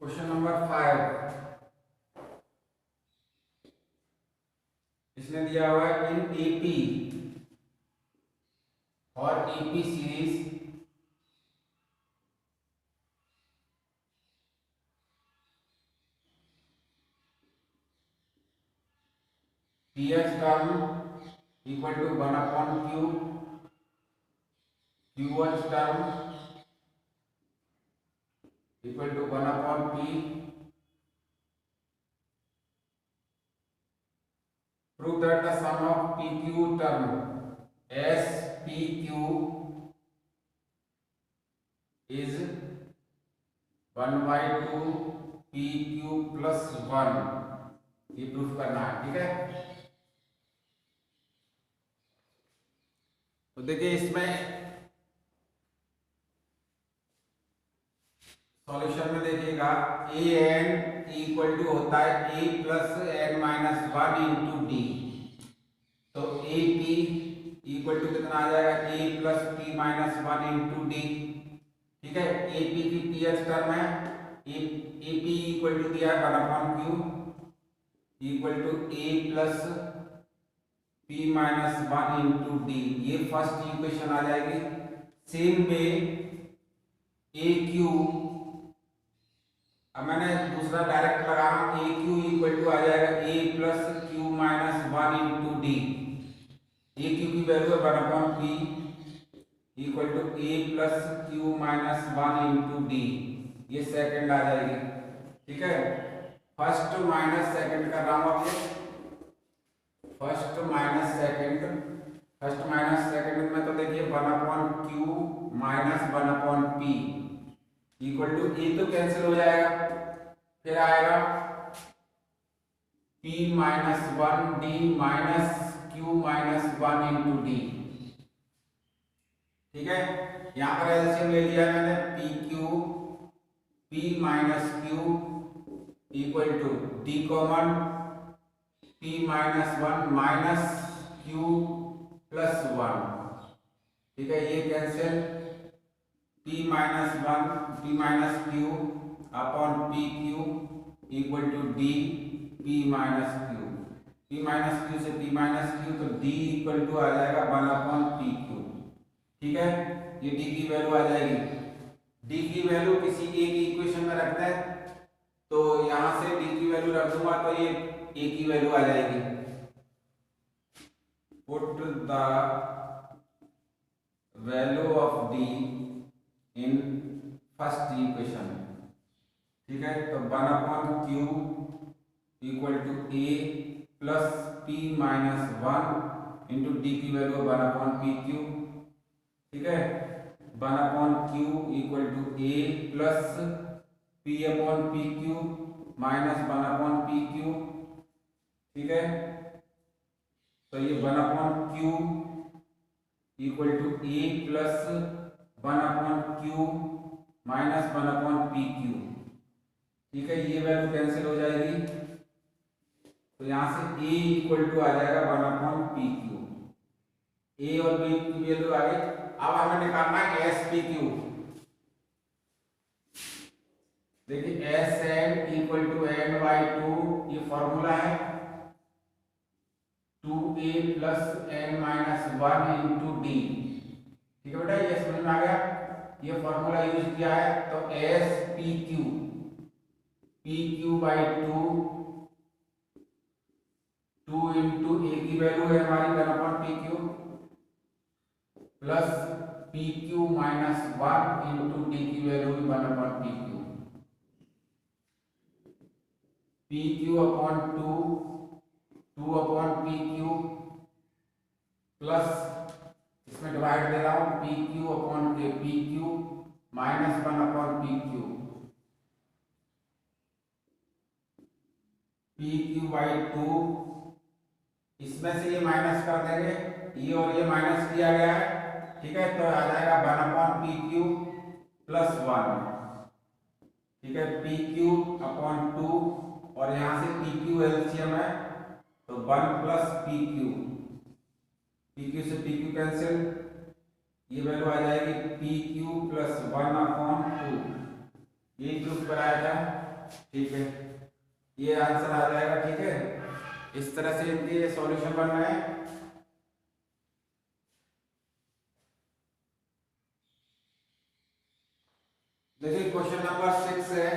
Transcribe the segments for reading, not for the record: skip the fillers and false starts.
Question number 5 इसने दिया हुआ है इन एपी और AP series px term equal to 1 upon Q, qh term equal to 1 upon p, prove that the sum of pq term spq is 1 by 2 pq plus 1। ये proof करना है, ठीक है। तो देखिए इसमें सॉल्यूशन में देखिएगा ए एन इक्वल टू होता है A plus N minus 1 into D. तो ए पी इक्वल टू कितना आ जाएगा A plus P minus 1 into D, ठीक है। ए पी की पी एच टर्म है, ए पी इक्वल टू दिया है 1 upon Q equal to A plus P minus 1 into D. ये फर्स्ट इक्वेशन आ जाएगी। सेम वे ए क्यू, अब मैंने दूसरा डायरेक्ट लगा रहा हूं, ए क्यू इक्वल टू आ जाएगा A plus Q minus 1 into D. A Q की वैल्यू है 1 upon P equal to A plus Q minus 1 into D. ये सेकंड आ जाएगी, ठीक है। फर्स्ट माइनस सेकंड कर रहा हूं, अब फर्स्ट माइनस सेकंड में तो देखिए 1 upon Q minus 1 upon P equal to A तो कैंसिल हो जाएगा, फिर आएगा p minus 1 D minus Q minus 1 into D, ठीक है। यहां पर एलसीएम ले लिया मैंने, P Q p minus Q equal to D common p minus 1 minus Q plus 1, ठीक है। ये cancel, p minus 1 p minus Q upon P Q equal to D p minus Q. p minus Q से p minus Q, तो d equal to आ जाएगा 1 upon P Q, ठीक है। ये d की वैल्यू आ जाएगी। d की वैल्यू किसी एक इक्वेशन में रखते हैं, तो यहां से d की वैल्यू रख दूंगा तो ये a की वैल्यू आ जाएगी। Put the value of d in first equation, ठीक है। तो 1 upon Q equal to A plus P minus 1 into D की वैल्यू 1 अपॉन पी क्यू, ठीक है। 1 upon Q equal to A plus P upon P Q minus 1 upon P Q, ठीक है। तो ये 1 upon Q equal to A plus 1 upon Q minus 1 upon P Q, ठीक है। ये वैल्यू कैंसिल हो जाएगी, तो यहां से a इक्वल टू आ जाएगा 1 अपॉन पी क्यू। ए और बी की वैल्यू आ गई। अब हमें निकालना है एस पी क्यू। देखिए S N equal to N by 2, ये फॉर्मूला है 2a plus N minus 1 into D, ठीक है बेटा। ये समझ में आ गया, ये फॉर्मूला यूज किया है। तो S P Q by 2 into A की वैल्यू है हमारी 1 upon P Q plus P Q minus 1 into D की value 1 upon P Q. P Q upon 2 upon P Q plus, इसमें डिवाइड दे रहा हूं, पी क्यू अपॉन के P Q minus 1 upon P Q, P Q by 2। इसमें से ये minus कर देंगे, ये और ये माइनस किया गया है, ठीक है। तो आ जाएगा 1 अपॉन पी क्यू प्लस 1, ठीक है। पी क्यू अपॉन 2 और यहां से पी क्यू एलसीएम है, तो 1 प्लस पी क्यू से पी क्यू कैंसिल, ये वैल्यू आ जाएगी पी क्यू प्लस 1 अपॉन 2। यही प्रूफ कराया था। ठीक है, ये आंसर आ जाएगा। ठीक है, इस तरह से इनके सॉल्यूशन बनना है। देखिए क्वेश्चन नंबर 6 है।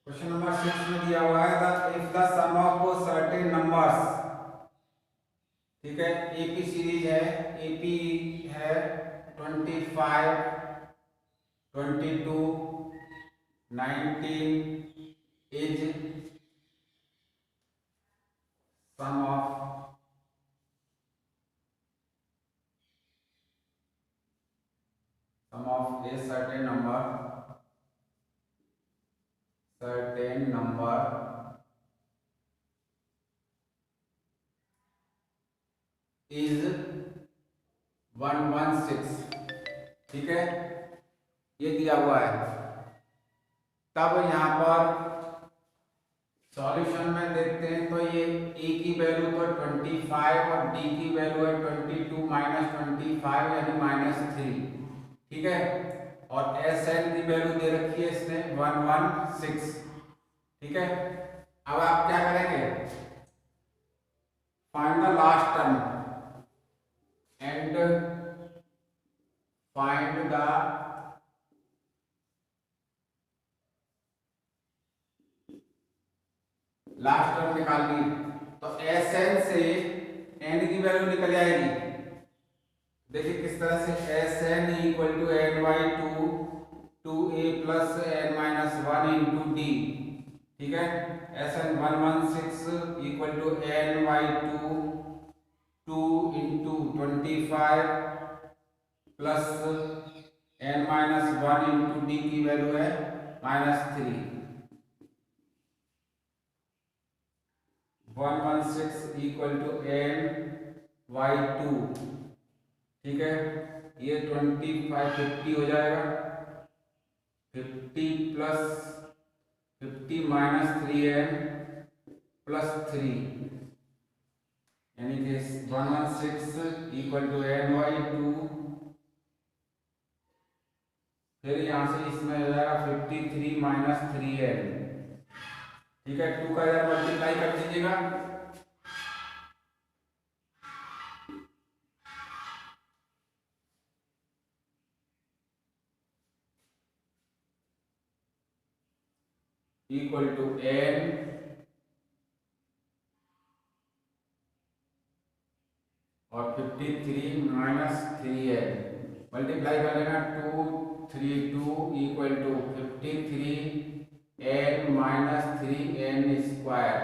क्वेश्चन नंबर 6 में दिया हुआ है the if the sum of certain numbers, ठीक है, एपी सीरीज है, एपी है 25, 22, 19 is sum of a certain number is 116, ठीक है, ये दिया हुआ है। तब यहाँ पर सॉल्यूशन में देखते हैं तो ये ए की वैल्यू तो 25 और डी की वैल्यू है 22 माइनस 25 यानी -3, ठीक है, और एस एन की वैल्यू दे रखी है इसने 116, ठीक है। अब आप क्या करेंगे, find the last term and find the last term निकाल ली तो एस एन से एन की वैल्यू निकल जाएगी। देखिए किस तरह से, S N equal to N by two A plus N minus 1 into D, ठीक है। S N 116 equal to N by two into 25 plus N minus 1 into D की वैल्यू है -3, 116 इक्वल टू एन बाई 2, ठीक है। ये 25 50 हो जाएगा, 50 plus 50 minus 3n plus 3, यानी कि 116 इक्वल टू एन बाई 2, फिर यहाँ से इसमें हो जाएगा 53 माइनस 3n, ठीक है। 2 का इधर मल्टीप्लाई कर दीजिएगा, इक्वल टू एन और 53 माइनस 3n, मल्टीप्लाई कर लेना 232 equal to 53 N minus 3n square.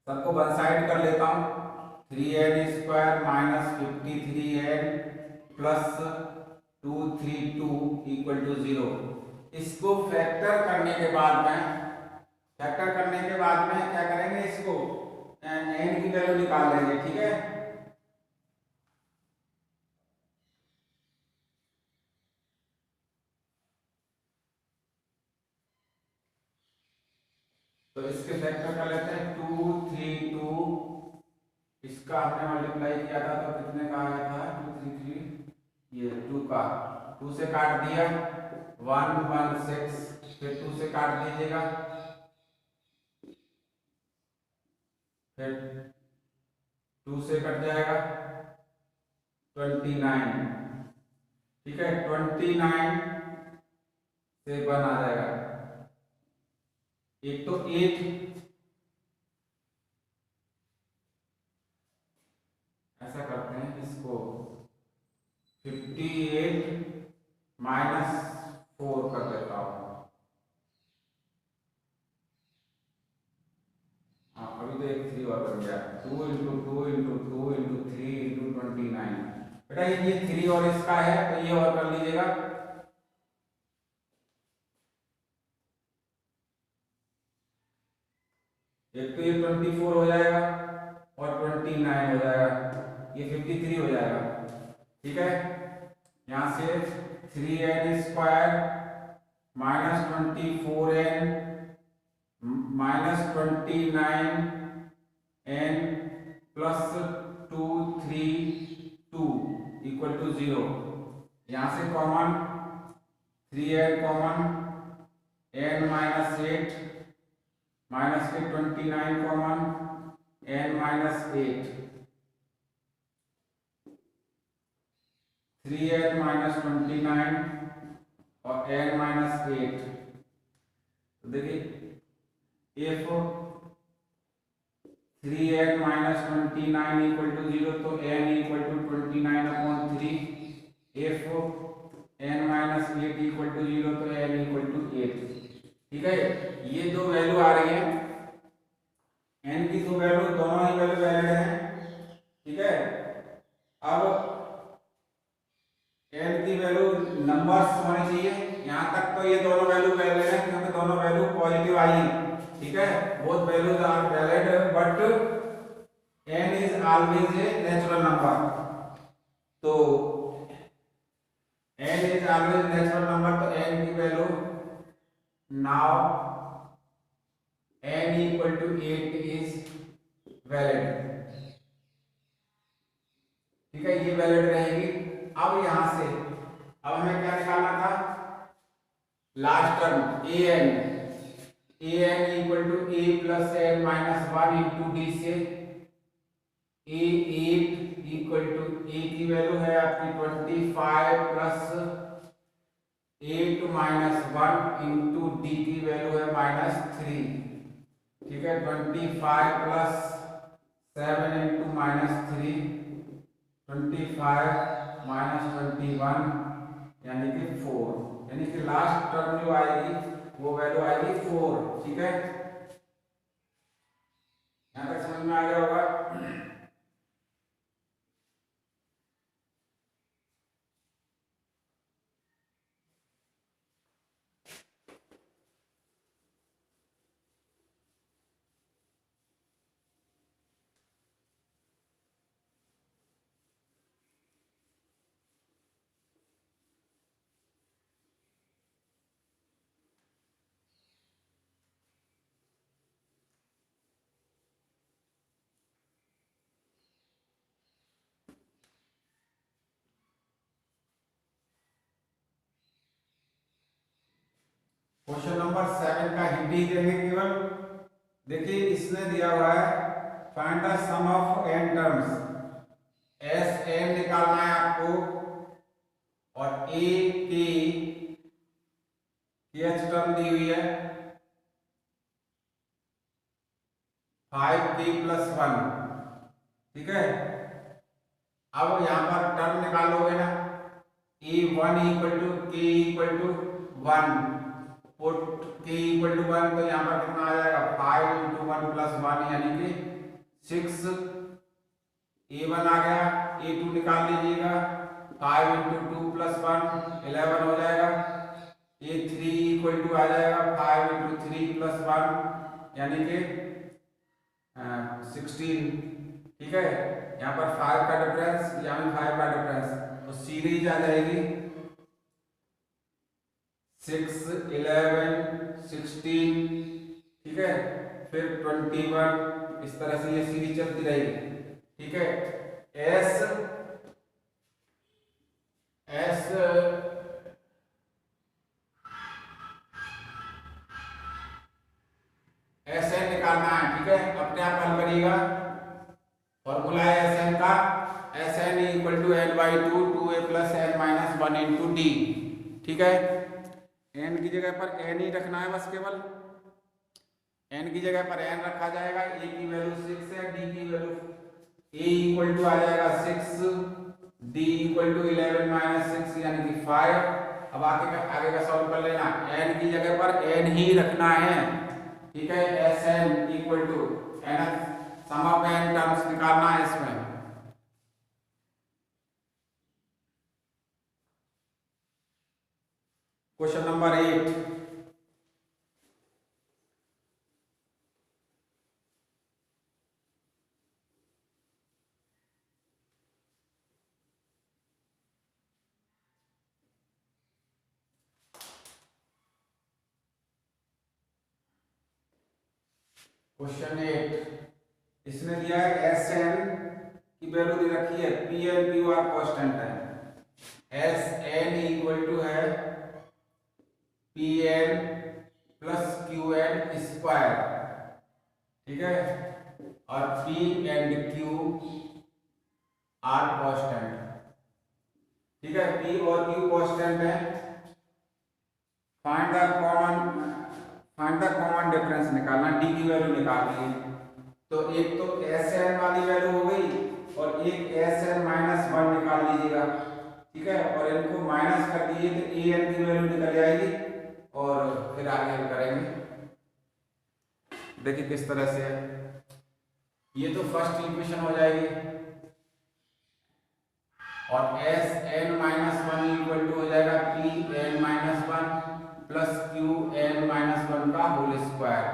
सबको वन साइड कर लेता हूँ, 3n square minus 53n plus 232 equal to 0। इसको फैक्टर करने के बाद में क्या करेंगे, इसको n की वैल्यू निकाल लेंगे, ठीक है। तो इसके फैक्टर कर लेते हैं, 232, इसका हमने मल्टीप्लाई किया था तो कितने का आया था, 233, ये 2 का 2 से काट दिया 116, फिर 2 से काट दीजिएगा, फिर 2 से कट जाएगा 29, ठीक है। 29 से 1 आ जाएगा, एक तो 8, ऐसा करते हैं इसको 58 माइनस 4 कर देता हूँ। हाँ, अभी तो एक 3 और बन गया, 2 इंटू 2 इंटू 2 इंटू 3 इंटू 29। बेटा ये 3 और इसका है तो ये और कर लीजिएगा, एक तो ये 24 हो जाएगा और 29 हो जाएगा, ये 53 हो जाएगा, ठीक है। यहाँ से 3n square minus 24n minus 29n plus 232 equal to 0। यहाँ से common 3n common, n minus 8 minus के 29 common n minus 8 3n minus 29 और n माइनस 8। तो देखिए if 3n minus 29 equal to 0 तो n equal to 29 upon 3। if n minus 8 equal to 0 तो n equal to 8। ठीक है, ये दो वैल्यू आ रही है, n की दो वैल्यू, दोनों ही वैल्यू वैलिड है। ठीक है, अब n की वैल्यू नंबर्स होने चाहिए, यहां तक तो ये दोनों वैल्यू वैलिड है क्योंकि दोनों वैल्यू पॉजिटिव आई है। ठीक है, both values are valid but n is always a natural number. तो n is always natural number, तो n की value now n equal to 8 is valid. ठीक है, ये वैलिड रहेगी। अब यहां से अब हमें क्या निकालना था, last term an equal to a plus n minus 1 into D से a8 इक्वल टू a की वैल्यू है आपकी 25 प्लस 8 माइनस 1 इंटू डी की वैल्यू है माइनस 3। ठीक है, 25 प्लस 7 इंटू माइनस 3 25 माइनस 21 यानी कि 4, यानी कि लास्ट टर्म जो आएगी वो वैल्यू आएगी 4। ठीक है, यहां तक समझ में आ गया होगा। क्वेश्चन नंबर 7 का हिंट ही देंगे केवल। देखिए इसने दिया हुआ है find the sum of n terms, S N निकालना है आपको और ए के एच टर्म दी हुई है 5k प्लस 1। ठीक है, अब यहां पर टर्म निकालोगे ना, a1 equal to k equal to 1, put k equal to 1 तो यहाँ पर कितना आ जाएगा 5 इंटू 1 प्लस 1 यानी कि 6। a1 आ गया, a2 निकाल लीजिएगा 5 इंटू 2 प्लस 1 11 हो जाएगा। a3 इक्वल टू आ जाएगा 5 इंटू 3 प्लस 1 यानी कि 16। ठीक है, यहाँ पर 5 का डिफरेंस, यहाँ में 5 का डिफरेंस, तो सीरीज आ जाएगी 6 11 16। ठीक है, फिर 21, इस तरह से ये सीरीज चलती रहेगी। ठीक है, एस एस एस एन निकालना है। ठीक है, अपने आप हल करिएगा, फॉर्मूला है एस एन का, S N equal to N by 2 2a plus N minus 1 into D. ठीक है, एन की जगह पर एन ही रखना है, बस केवल एन की जगह पर एन रखा जाएगा। ए की वैल्यू 6 है, डी की वैल्यू ए इक्वल टू आ जाएगा 6, डी इक्वल टू 11 माइनस 6 यानी कि 5। अब आगे का सॉल्व कर लेना, एन की जगह पर एन ही रखना है। ठीक है, S N equal to N sum of N terms निकालना है इसमें। क्वेश्चन नंबर 8, क्वेश्चन 8 इसने दिया है एस एन की वैल्यू दे रखी है, P N Q are constant है। एस एन इक्वल टू है P N Q N square, ठीक है, और P and Q are constant, ठीक है, पी और क्यू कांस्टेंट है। फाइंड द कॉमन डिफरेंस निकालना, डी की वैल्यू निकालनी है। तो एक तो एस एन वाली वैल्यू हो गई और एक एस एन माइनस वन निकाल लीजिएगा, ठीक है, और इनको माइनस कर दीजिए तो ए एन की वैल्यू निकल जाएगी और फिर आगे हम करेंगे। देखिए किस तरह से है, ये तो फर्स्ट इक्वेशन हो जाएगी और S N minus one equal to हो जाएगा P N minus one plus Q N minus one का होल स्क्वायर,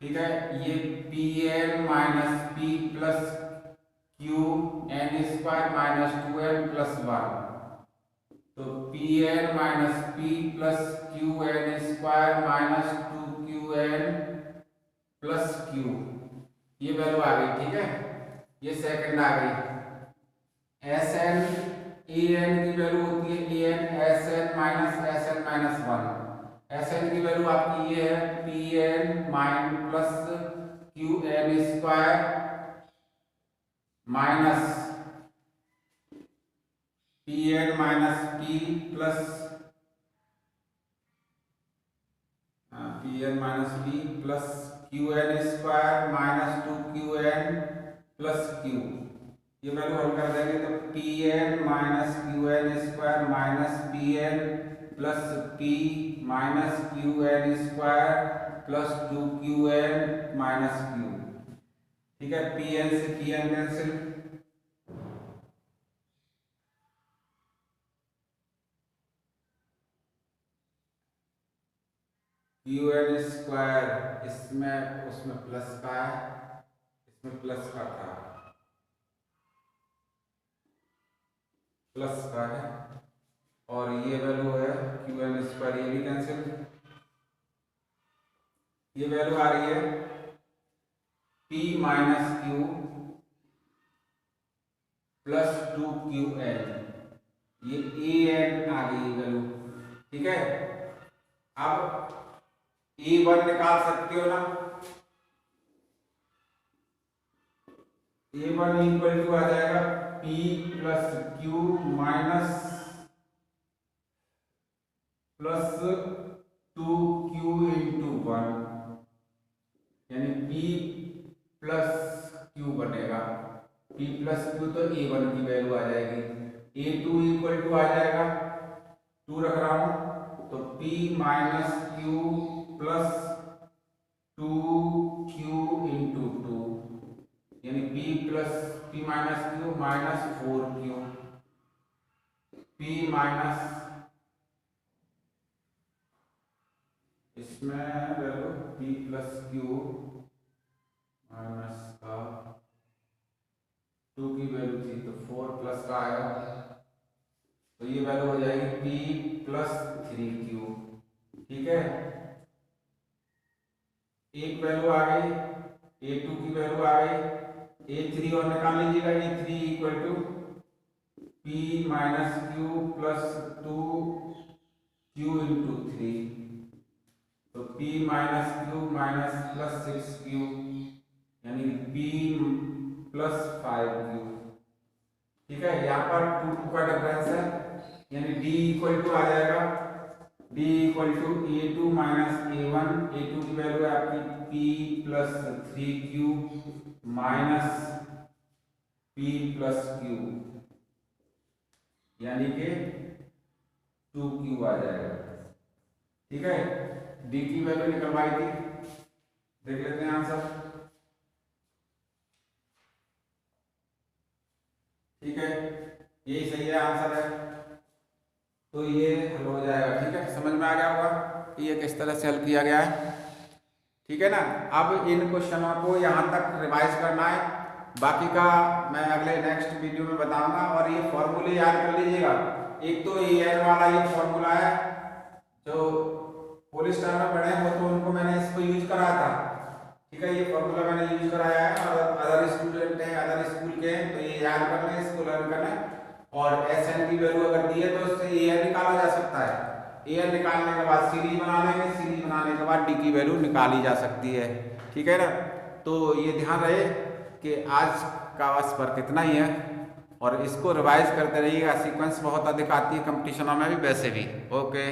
ठीक है। ये P N minus P plus Q N square minus two N plus one, तो P N minus P plus Q N square minus two Q N plus Q, ये value आ गई, ठीक है। ये सेकंड आ गई। एस एन ए एन की वैल्यू होती है A N S N minus one, S N की वैल्यू आपकी ये है P N minus plus Q N square minus P N minus P plus Q N square minus two Q N plus Q, ये value हल कर देंगे तो P N minus Q N square minus P N plus P minus Q N square plus two Q N minus Q, ठीक है। P N से P N cancel, Q N square इसमें उसमें प्लस का है, इसमें प्लस का था, प्लस का है, और ये वैल्यू है क्यू एन स्क्वायर, ये भी कैंसिल। ये वैल्यू आ रही है P minus Q plus two Q N, ये ए एन आ गई वैल्यू, ठीक है। अब ए वन निकाल सकते हो ना, ए वन इक्वल टू आ जाएगा P plus Q minus plus two Q into one, यानी पी प्लस क्यू बनेगा, पी प्लस क्यू तो ए वन की वैल्यू आ जाएगी। ए टू इक्वल टू आ जाएगा, टू रख रहा हूं तो P minus Q plus two Q into two, यानी P minus Q minus four Q, P minus इसमें value P plus Q minus का टू की वैल्यू थी तो फोर प्लस का आएगा, तो ये वैल्यू हो जाएगी पी प्लस थ्री क्यू, ठीक है। एक वैल्यू आ गई, ए टू की वैल्यू आ गई, ए थ्री और निकाल लीजिएगा, A three equal to P minus Q plus two Q into three, तो p minus Q minus plus six Q, यानी p प्लस फाइव क्यू, ठीक है। यहाँ पर टू टू का डिफरेंस है, यानी d इक्वल टू आ जाएगा d equal to A two minus A one, A two की वैल्यू है आपकी p plus three Q minus p plus Q, यानी कि टू क्यू आ जाएगा, ठीक है। डी की वैल्यू निकलवाई थी, देख लेते हैं आंसर, ठीक है, यही सही है आंसर है, तो ये हल हो जाएगा, ठीक है। समझ में आ गया होगा ये किस तरह से हल किया गया है, ठीक है ना। अब इन क्वेश्चनों को यहाँ तक रिवाइज करना है, बाकी का मैं अगले नेक्स्ट वीडियो में बताऊंगा। और ये फॉर्मूले याद कर लीजिएगा, एक तो ए एन वाला ये फॉर्मूला है, जो पॉलिस्टर में पढ़े हो तो उनको मैंने इसको यूज कराया था, ठीक है। ये फॉर्मूला मैंने यूज कराया है, और अदर स्टूडेंट हैं, अदर स्कूल के हैं, तो ये याद करना है, इसको लर्न करना है। और एस एन की वैल्यू अगर दी है तो इससे ए एन निकाला जा सकता है, ए एन निकालने के बाद सीरीज बना लेंगे, सीरीज बनाने के बाद बाद डी की वैल्यू निकाली जा सकती है। ठीक है ना, तो ये ध्यान रहे कि आज का बस पर कितना ही है, और इसको रिवाइज करते रहिएगा। सीक्वेंस बहुत अधिक आती है कंपटीशनों में भी, वैसे भी। ओके।